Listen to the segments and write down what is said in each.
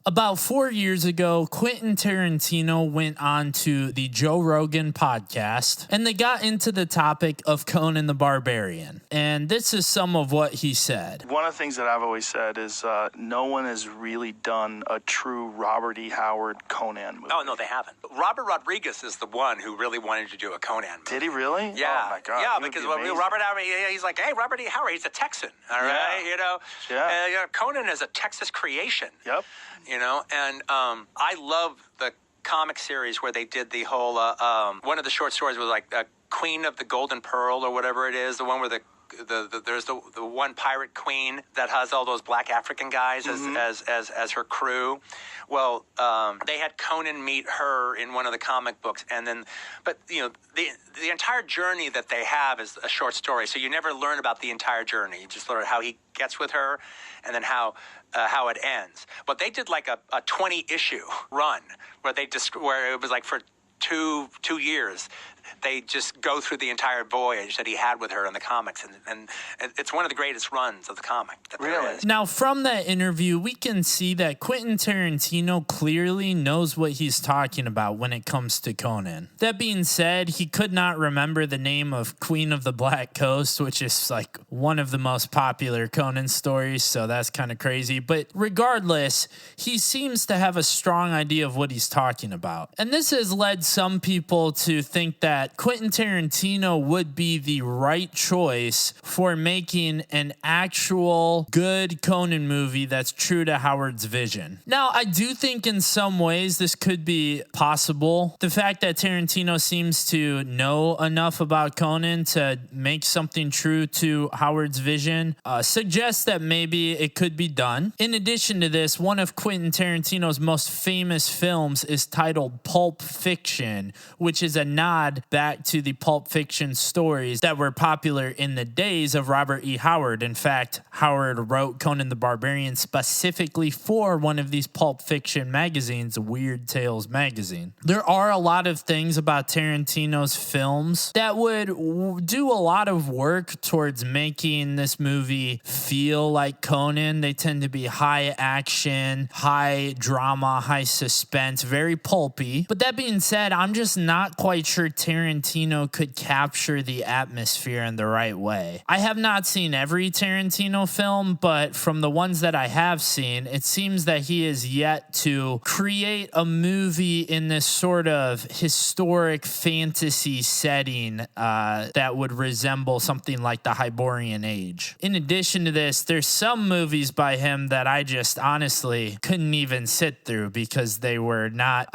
About 4 years ago, Quentin Tarantino went on to the Joe Rogan podcast, and they got into the topic of Conan the Barbarian. And this is some of what he said. One of the things that I've always said is no one has really done a true Robert E. Howard Conan movie. Oh, no, they haven't. Robert Rodriguez is the one who really wanted to do a Conan movie. Did he really? Yeah. Oh, my God. Yeah, because Robert Howard, he's like, hey, Robert E. Howard, he's a Texan, all right? Yeah. You know? Yeah. Conan is a Texas creation. Yep. You know, and I love the comic series where they did the whole, one of the short stories was like Queen of the Golden Pearl or whatever it is, the one where there's the one pirate queen that has all those black African guys as her crew. Well, they had Conan meet her in one of the comic books, and then, but you know, the entire journey that they have is a short story, so you never learn about the entire journey. You just learn how he gets with her, and then how it ends. But they did like a 20-issue run where it was like for two years. They just go through the entire voyage that he had with her in the comics, and it's one of the greatest runs of the comic that there is. Now, from that interview, we can see that Quentin Tarantino clearly knows what he's talking about when it comes to Conan. That being said, he could not remember the name of Queen of the Black Coast, which is like one of the most popular Conan stories, so that's kind of crazy. But regardless, he seems to have a strong idea of what he's talking about. And this has led some people to think that Quentin Tarantino would be the right choice for making an actual good Conan movie that's true to Howard's vision. Now, I do think in some ways this could be possible. The fact that Tarantino seems to know enough about Conan to make something true to Howard's vision suggests that maybe it could be done. In addition to this, one of Quentin Tarantino's most famous films is titled Pulp Fiction, which is a nod back to the Pulp Fiction stories that were popular in the days of Robert E. Howard. In fact, Howard wrote Conan the Barbarian specifically for one of these Pulp Fiction magazines, Weird Tales magazine. There are a lot of things about Tarantino's films that would do a lot of work towards making this movie feel like Conan. They tend to be high action, high drama, high suspense, very pulpy. But that being said, I'm just not quite sure Tarantino could capture the atmosphere in the right way. I have not seen every Tarantino film, but from the ones that I have seen, it seems that he is yet to create a movie in this sort of historic fantasy setting that would resemble something like the Hyborian Age. In addition to this, there's some movies by him that I just honestly couldn't even sit through because they were not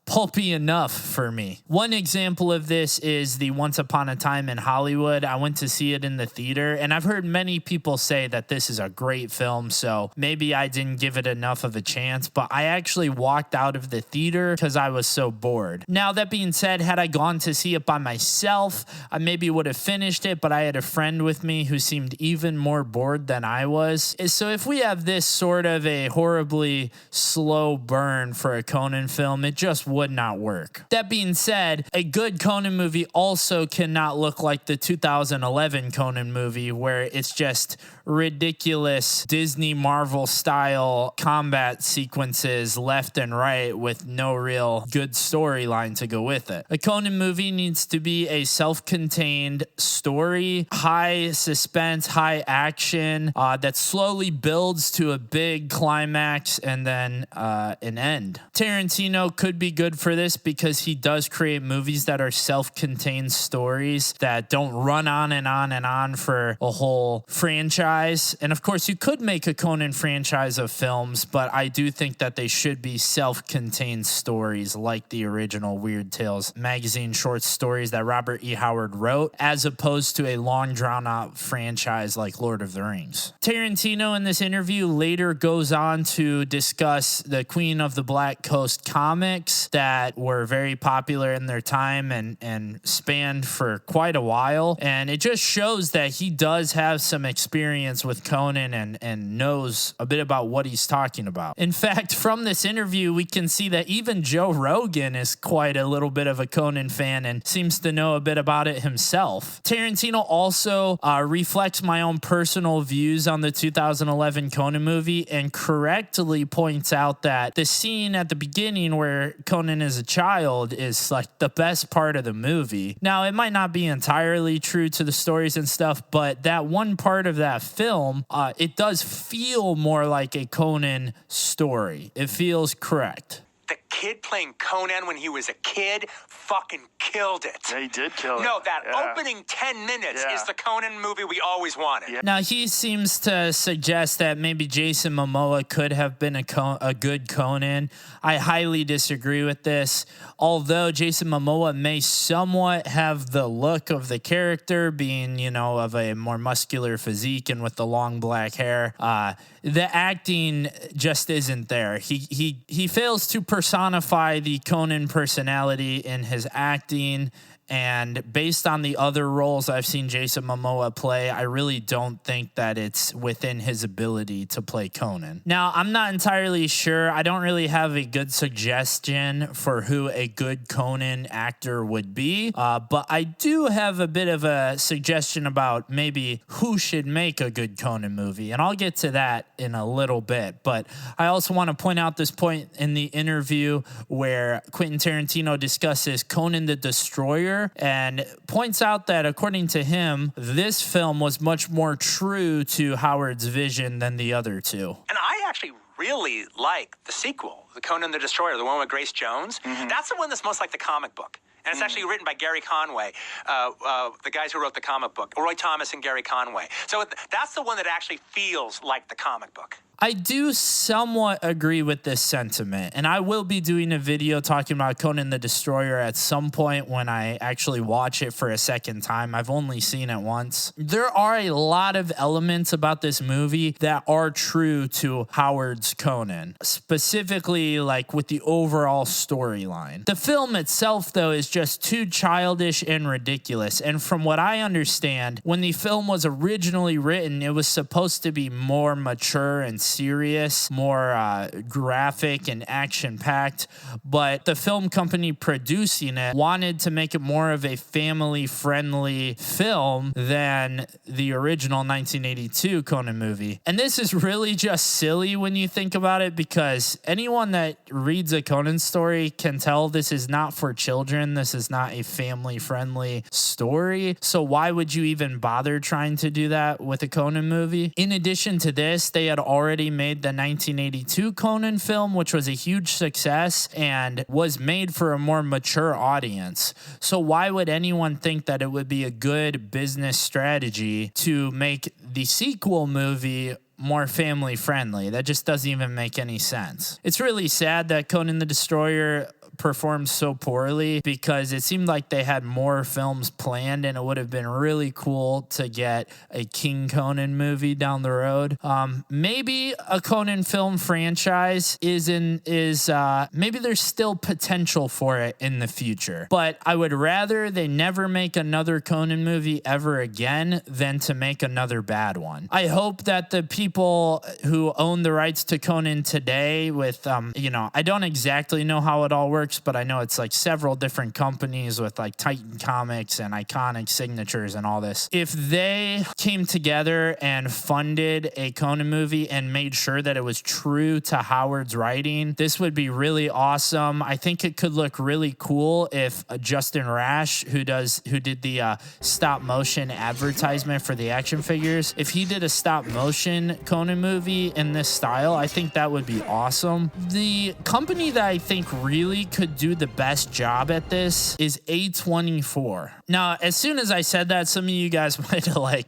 pulpy enough for me. One example of this is the Once Upon a Time in Hollywood. I went to see it in the theater, and I've heard many people say that this is a great film, so maybe I didn't give it enough of a chance, but I actually walked out of the theater because I was so bored. Now, that being said, had I gone to see it by myself, I maybe would have finished it, but I had a friend with me who seemed even more bored than I was. So if we have this sort of a horribly slow burn for a Conan film, it just would not work. That being said, a good Conan movie also cannot look like the 2011 Conan movie where it's just ridiculous Disney Marvel style combat sequences left and right with no real good storyline to go with it. A Conan movie needs to be a self-contained story, high suspense, high action that slowly builds to a big climax and then an end. Tarantino could be good for this because he does create movies that are self-contained stories that don't run on and on and on for a whole franchise. And of course, you could make a Conan franchise of films, but I do think that they should be self-contained stories like the original Weird Tales magazine short stories that Robert E. Howard wrote, as opposed to a long drawn-out franchise like Lord of the Rings. Tarantino in this interview later goes on to discuss the Queen of the Black Coast comics that were very popular in their time and spanned for quite a while. And it just shows that he does have some experience experience with Conan and knows a bit about what he's talking about. In fact, from this interview, we can see that even Joe Rogan is quite a little bit of a Conan fan and seems to know a bit about it himself. Tarantino also reflects my own personal views on the 2011 Conan movie and correctly points out that the scene at the beginning where Conan is a child is like the best part of the movie. Now, it might not be entirely true to the stories and stuff, but that one part of that film, it does feel more like a Conan story. It feels correct. The kid playing Conan when he was a kid fucking killed it. Yeah, he did kill it. No, that opening 10 minutes is the Conan movie we always wanted. Yeah. Now, he seems to suggest that maybe Jason Momoa could have been a good Conan. I highly disagree with this. Although Jason Momoa may somewhat have the look of the character, being, you know, of a more muscular physique and with the long black hair, the acting just isn't there. He fails to personify the Conan personality in his acting. And based on the other roles I've seen Jason Momoa play, I really don't think that it's within his ability to play Conan. Now, I'm not entirely sure. I don't really have a good suggestion for who a good Conan actor would be. But I do have a bit of a suggestion about maybe who should make a good Conan movie. And I'll get to that in a little bit. But I also want to point out this point in the interview where Quentin Tarantino discusses Conan the Destroyer and points out that, according to him, this film was much more true to Howard's vision than the other two. And I actually really like the sequel, the Conan the Destroyer, the one with Grace Jones. Mm-hmm. That's the one that's most like the comic book. And it's actually written by Gary Conway, the guys who wrote the comic book, Roy Thomas and Gary Conway. So that's the one that actually feels like the comic book. I do somewhat agree with this sentiment, and I will be doing a video talking about Conan the Destroyer at some point when I actually watch it for a second time. I've only seen it once. There are a lot of elements about this movie that are true to Howard's Conan, specifically like with the overall storyline. The film itself, though, is just too childish and ridiculous, and from what I understand, when the film was originally written, it was supposed to be more mature and serious, more graphic and action-packed, but the film company producing it wanted to make it more of a family-friendly film than the original 1982 Conan movie. And this is really just silly when you think about it, because anyone that reads a Conan story can tell this is not for children. This is not a family-friendly story. So why would you even bother trying to do that with a Conan movie? In addition to this, they had already made the 1982 Conan film, which was a huge success and was made for a more mature audience. So why would anyone think that it would be a good business strategy to make the sequel movie more family friendly? That just doesn't even make any sense. It's really sad that Conan the Destroyer performed so poorly, because it seemed like they had more films planned and it would have been really cool to get a King Conan movie down the road. Maybe a Conan film franchise maybe there's still potential for it in the future, but I would rather they never make another Conan movie ever again than to make another bad one. I hope that the people who own the rights to Conan today with, I don't exactly know how it all works, but I know it's like several different companies with like Titan Comics and Iconic Signatures and all this. If they came together and funded a Conan movie and made sure that it was true to Howard's writing, this would be really awesome. I think it could look really cool if Justin Rash, who did the stop motion advertisement for the action figures, if he did a stop motion Conan movie in this style, I think that would be awesome. The company that I think really could do the best job at this is A24. Now, as soon as I said that, some of you guys might have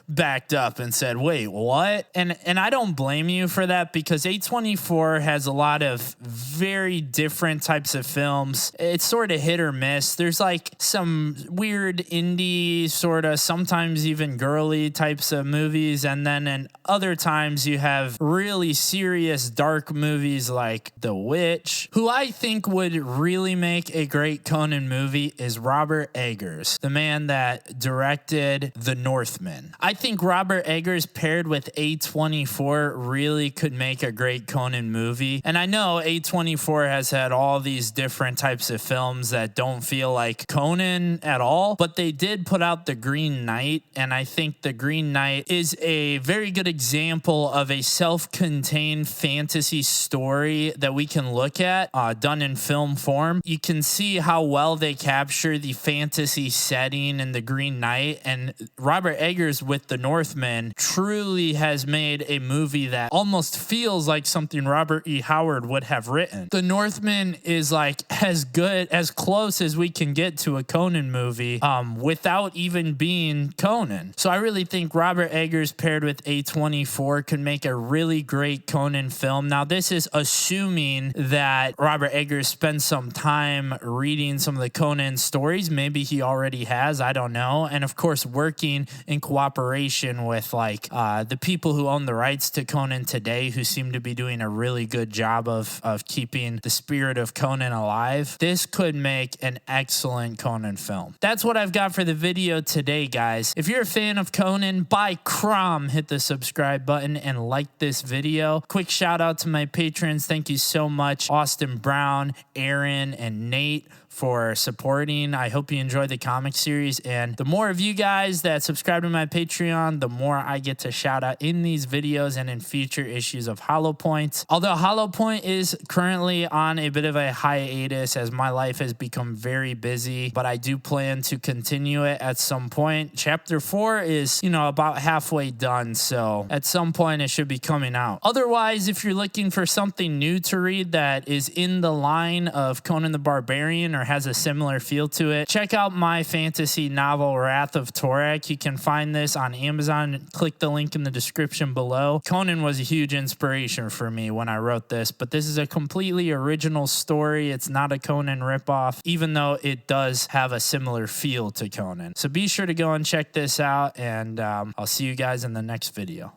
backed up and said, wait, what? And I don't blame you for that, because A24 has a lot of very different types of films. It's sort of hit or miss. There's some weird indie sort of, sometimes even girly types of movies, and then in other times you have really serious dark movies like The Witch. Who I think would really make a great Conan movie is Robert Eggers. course, the man that directed The Northman. I think Robert Eggers paired with A24 really could make a great Conan movie. And I know A24 has had all these different types of films that don't feel like Conan at all, but they did put out The Green Knight, and I think The Green Knight is a very good example of a self-contained fantasy story that we can look at, done in film form. You can see how well they capture the fantasy setting in The Green Knight, and Robert Eggers with The Northman truly has made a movie that almost feels like something Robert E. Howard would have written. The Northman is like as good, as close as we can get to a Conan movie without even being Conan. So I really think Robert Eggers paired with A24 could make a really great Conan film. Now, this is assuming that Robert Eggers spends some time reading some of the Conan stories. Maybe he already has, I don't know. And of course, working in cooperation with like the people who own the rights to Conan today, who seem to be doing a really good job of keeping the spirit of Conan alive. This could make an excellent Conan film. That's what I've got for the video today, guys. If you're a fan of Conan, by Crom, hit the subscribe button and like this video. Quick shout out to my patrons. Thank you so much, Austin Brown, Aaron, and Nate, for supporting. I hope you enjoy the comic series, and the more of you guys that subscribe to my Patreon, the more I get to shout out in these videos and in future issues of Hollow Point. Although Hollow Point is currently on a bit of a hiatus as my life has become very busy, but I do plan to continue it at some point. Chapter 4 is, about halfway done, so at some point it should be coming out. Otherwise, if you're looking for something new to read that is in the line of Conan the Barbarian or has a similar feel to it, check out my fantasy novel Wrath of Torak. You can find this on Amazon. Click the link in the description below. Conan was a huge inspiration for me when I wrote this, but this is a completely original story. It's not a Conan ripoff, even though it does have a similar feel to Conan. So be sure to go and check this out, and I'll see you guys in the next video.